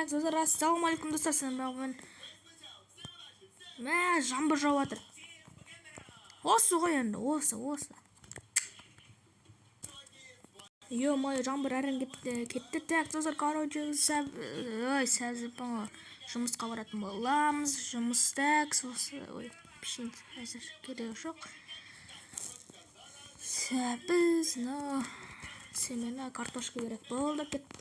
Так, достар, ассалаумалейкум достар, сіздермен жаңбыр жауып жатыр. Осы ғой енді, осы. Ё-моё, жаңбыр әрең кетті. Так, достар, короче, жұмысқа баратын боламыз. Жұмыста пішін әзір керек жоқ. Сәбіз, семена, картошка керек болды, кеттік.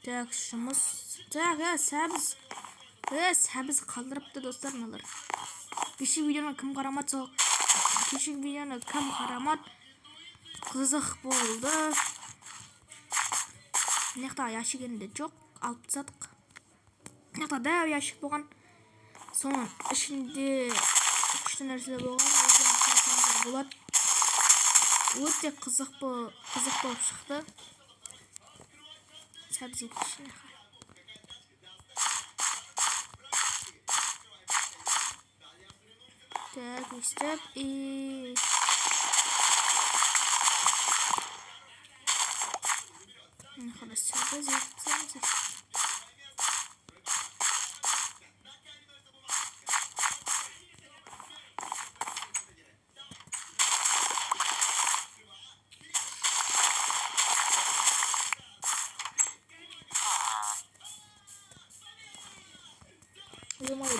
Так, жұмыс. Так, сәбіз қалдырыпты достар, мыналар. Кеше видеоны кім қарамады, қызық болды. Мынақта ящик енді жоқ, алып тастадық. Мынақта дәу ящик болған. Соның ішінде күшті нәрсе болған. Өте қызық болып шықты. Сәбіз етішіне. Так, өстіп Нахалас сәбіз етсеміз.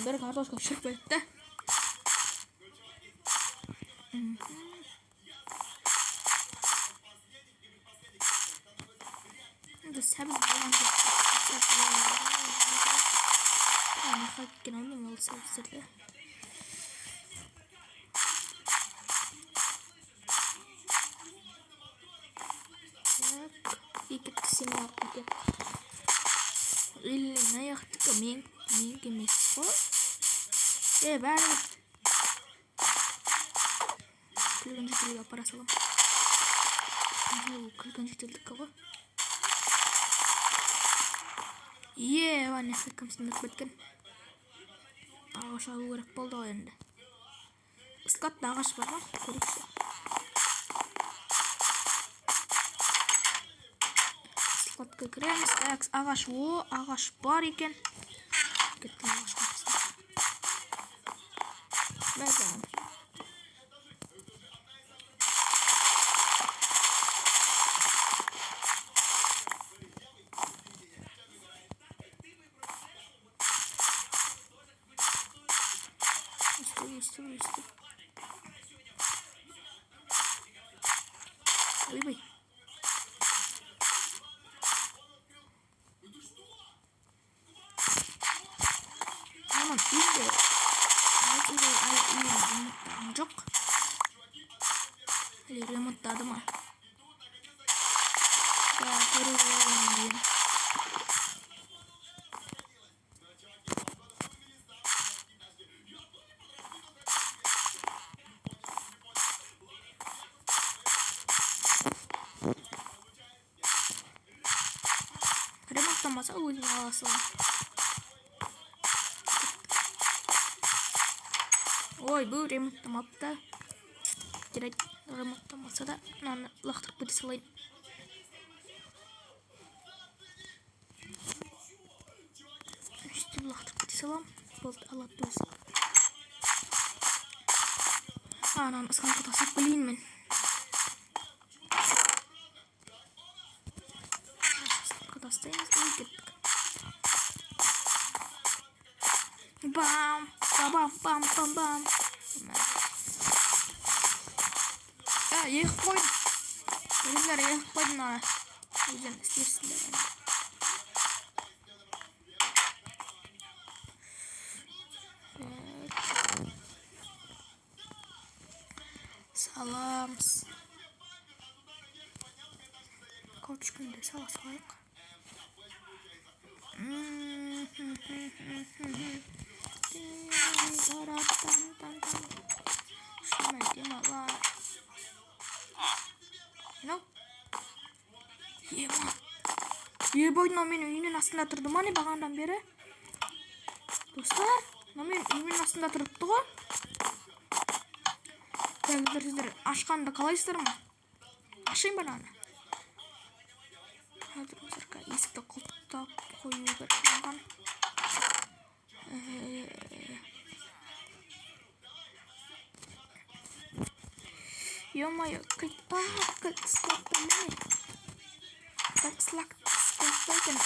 Бір картошка шырып кетті. Сәбіз болған жоқ. Нақа кеткен алмын ол сәбіздерді. Екі кісені алып кетеді. Илін аяқтықты мен кемес қой. Бәрі күлген жетелігі апара салам. Күлген жетелдікі ғой. Несі кім сындырып кеткен. Ағаш алу керек болды ғой енді. Ысқатты ағаш бар ма? Көрікші. Ысқатқа кіреміз. Ағаш бар екен. Кеттім ағаш қапысына. Мәзән. Өстіп. Ой-бай. Анам үйде. Үйімнің жоқ. Ремонттады ма? Көріп ремонттамаса өзіне аласың. Ой, бұл ремонттамапты. Жарайды, ремонттамаса да мынаны лақтырып кете салайын. Үстіп лақтырып кете салам. Болды, алады өзі. Ананы ысқанға тасып білейін мен. Тастаймыз, кеттік. Бам. Егіп қойдым. Егіп қойдым ана. Өзен істерсіңдер. Саламыз. Каучкінді сала салайық. Ебой, мен үйінің астында тұрды ма не бағандан бері? Достар, мен үйінің астында тұрыпты ғой. сіздер ашқанды қалайсыздар ма? Ашайын ба ана? Есікті құлыптап қою керек маған. Ё-моё, қылттап екен.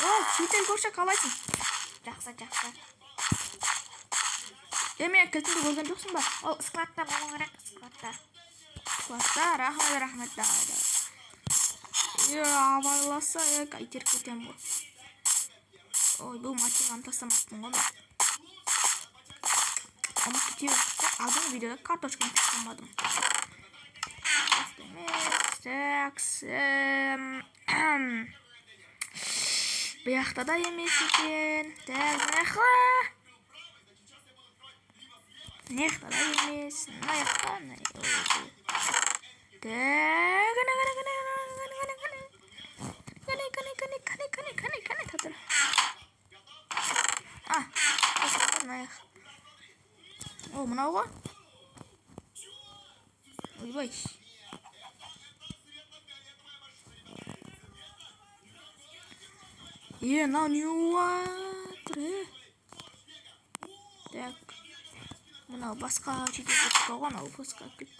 О, шетел көрші қалайсың? Жақсы. Мен кілтіңді көрген жоқсың ба? Ол складта болу керек, складта, рахмет. Абайласа, қайтер кетем ғой. Ой, бұл матеманы тастамаспын ғой. Ұмытып кетейін. Алдың видеода карточканы тастамадым. Бұяқта да емес екен. Нехта да емес. Наяқта. О, мынау ғой. Ойбай. Мынау не уатыр? Так. Мынау басқа шетелдік қойған, ол басқа кілт.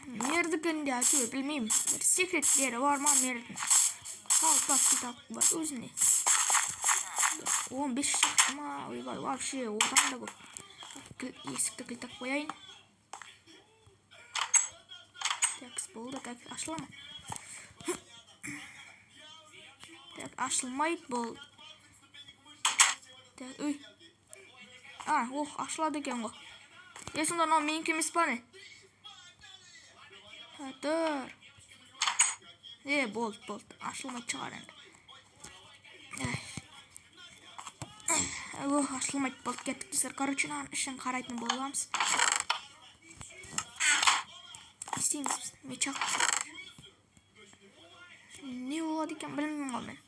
Мердігінде әйтеуір білмеймін. Бір секреттері бар ма мердің? Қалпақ кітап бар өзіне. 15 шақты ма? Ойбай, вообще одан да көп. Есікті кілтап қояйын. Так, болды. Так, ашыла ма? Так, ашылмайды болды. Так, үй. Ашылады екен ғой. Сонда мынау менікі емес па не? Тұр. Болды. Ашылмайды шығар енді. Ашылмайды болды. Кеттік біздер. Короче, ішін қарайтын боламыз. Істейміз біз. Мечақ. Не болады екен білмеймін ғой мен.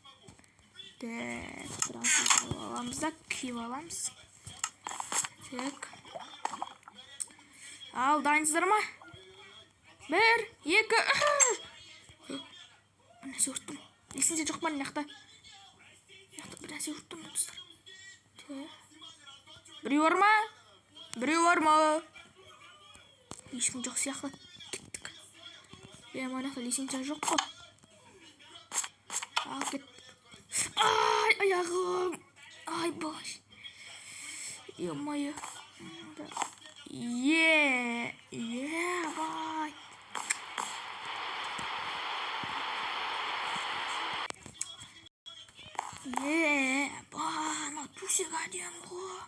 Аламыз да күйіп аламыз. Так. Ал, дайынсыздар ма? 1, 2, 3. Нәрсе ұрттым. Есінде жоқ па неқта? Бір нәрсе ұрттым достар. Біреу бар ма? Ешкім жоқ сияқты. Кеттік. Манақта есінде жоқ қой. Ал, кеттік. Ай, аяғым. Ай, баш. Ё-моё. Бай. Бана, төсек әдем ғой.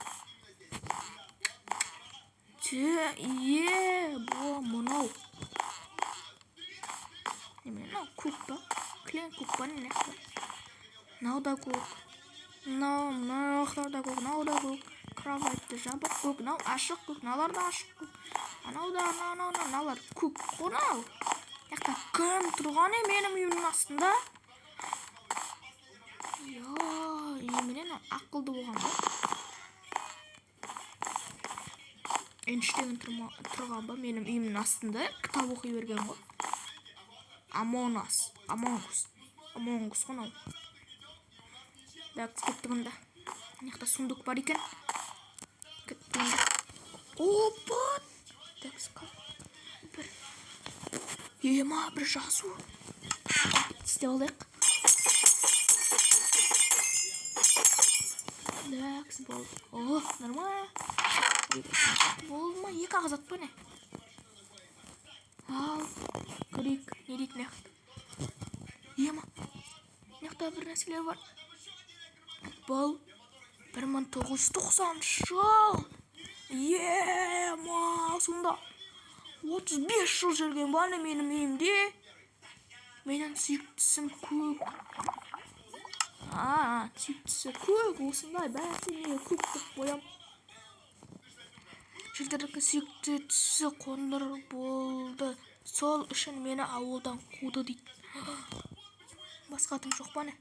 Мұнау. Мынау көк па? Клен көк па не? Мынау да көк. Мынау да көк. Кроватьты жабық көк. Мынау ашық көк. Мыналар да ашық көк. Мыналар көк қонау. Яқта кім тұрған менің үйімнің астында? Еменен ақылды болған ба? Эйнштейн тұрған ба менің үйімнің астында? Кітап оқи берген ғой. Among Us қонау. Так, кеттігімді. Яқта сундук бар екен. Кеттігімді. Опа! Так, бір жазу. Істеп алдық. Так, болды. Нормально. Болды ма? 2 қағазат па не? Ал, көрейік. Не дейді неқта? Неқта бір нәрселер бар. Бұл 1990 жыл. Сонда 35 жыл жүрген баны менің үйімде. Менің сүйіктісім көк. Сүйіктісі көк. Осындай бәсіне көк деп қоям. Жылдырдың сүйіктісі қондыр болды. Сол үшін мені ауылдан қуды дейді. Басқа атың жоқ па не?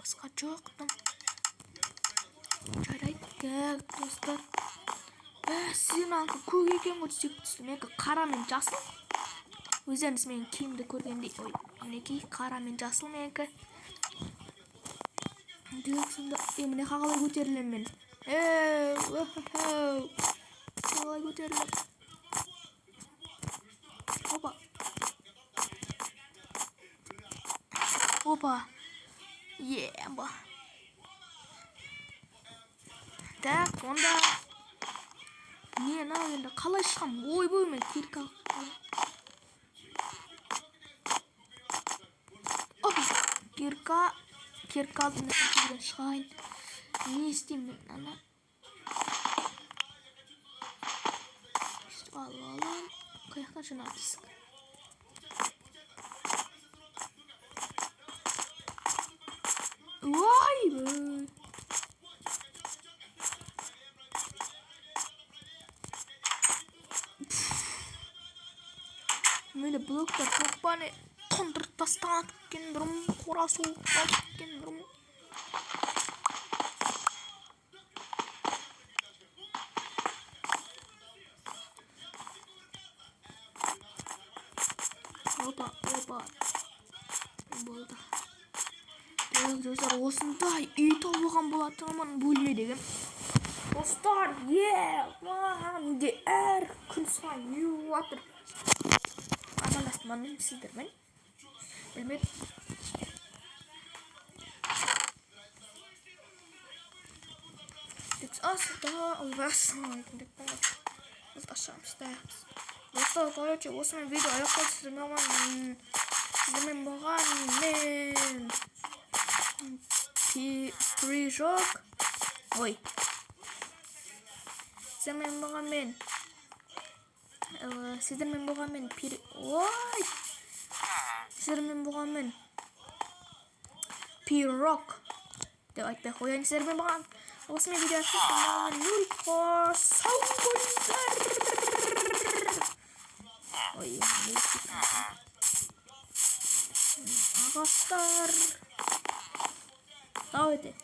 Басқа жоқтым. жарайды достар. Сенің көк екен ғой десек түсті. Менікі қара мен жасыл. Өздеріңіз менің киімді көргендей. Ой, мінекей қара мен жасыл менікі. Сонда міне қалай көтерілем мен. Қалай көтерілем. Опа. Еба. Так, онда не енді қалай шығам? Ойбой мен кирка. Кирка алдында шығайын. Не істеймін мен ана? Алып. Қаяқтан жаңа диск. Ой! Мені блоктар тоқпаны қондырып тастап кеткен дұрым, қора суық кеткен дұрым. Опа. Болды. Достар, осындай үй табылған болатынмын бөлме деген. Достар, менде әр күн сайын үй жатыр. Амандасым сіздермен. Білмедім. Достар, короче, осымен видео аяқталды. Сіздермен болған мен Прижок. Ой. Сіздермен болған мен Пирок деп айтпай қояйын. Сіздермен болған осымен видео аяқталды. Сау болыңыздар. Ой, ағаштар. Давайте.